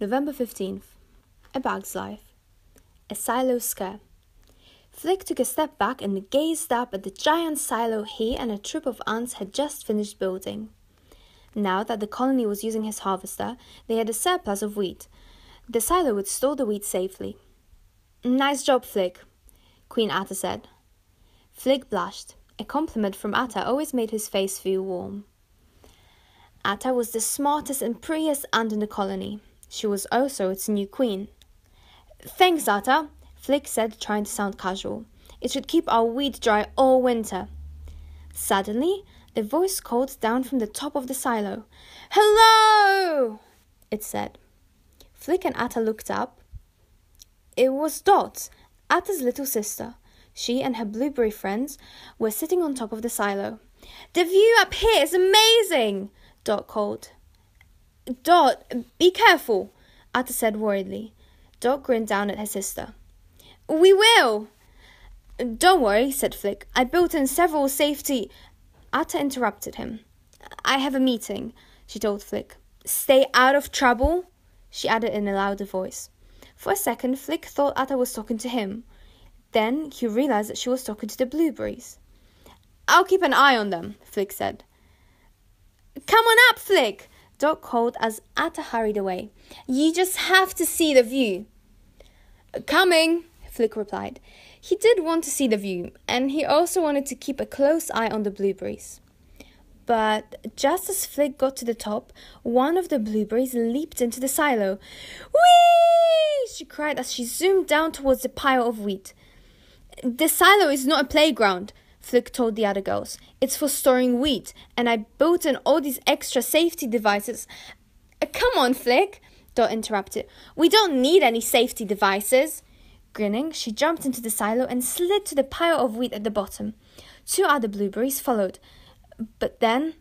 November 15th. A Bug's Life. A Silo Scare. Flick took a step back and gazed up at the giant silo he and a troop of ants had just finished building. Now that the colony was using his harvester, they had a surplus of wheat. The silo would store the wheat safely. "Nice job, Flick," Queen Atta said. Flick blushed. A compliment from Atta always made his face feel warm. Atta was the smartest and prettiest ant in the colony. She was also its new queen. "Thanks, Atta," Flick said, trying to sound casual. "It should keep our wheat dry all winter." Suddenly, a voice called down from the top of the silo. "Hello!" it said. Flick and Atta looked up. It was Dot, Atta's little sister. She and her blueberry friends were sitting on top of the silo. "The view up here is amazing!" Dot called. "Dot, be careful," Atta said worriedly. Dot grinned down at her sister. "We will!" "Don't worry," said Flick. "I built in several safety—" Atta interrupted him. "I have a meeting," she told Flick. "Stay out of trouble," she added in a louder voice. For a second, Flick thought Atta was talking to him. Then he realized that she was talking to the blueberries. "I'll keep an eye on them," Flick said. "Come on up, Flick," Dot called as Atta hurried away. "You just have to see the view." "Coming," Flick replied. He did want to see the view, and he also wanted to keep a close eye on the blueberries. But just as Flick got to the top, one of the blueberries leaped into the silo. "Whee!" she cried as she zoomed down towards the pile of wheat. "The silo is not a playground," Flick told the other girls. "It's for storing wheat, and I built in all these extra safety devices." "Come on, Flick," Dot interrupted. "We don't need any safety devices." Grinning, she jumped into the silo and slid to the pile of wheat at the bottom. 2 other blueberries followed. But then,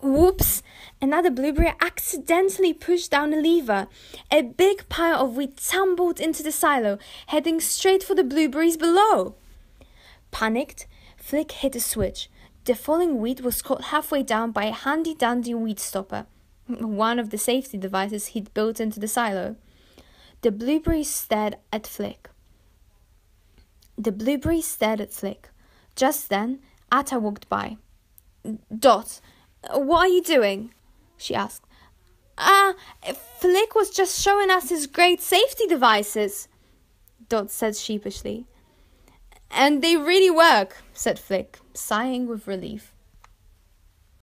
whoops! Another blueberry accidentally pushed down a lever. A big pile of wheat tumbled into the silo, heading straight for the blueberries below. Panicked, Flick hit a switch. The falling wheat was caught halfway down by a handy-dandy wheat stopper, one of the safety devices he'd built into the silo. The blueberries stared at Flick. Just then, Atta walked by. "Dot, what are you doing?" she asked. Flick was just showing us his great safety devices," Dot said sheepishly. "And they really work," said Flick, sighing with relief.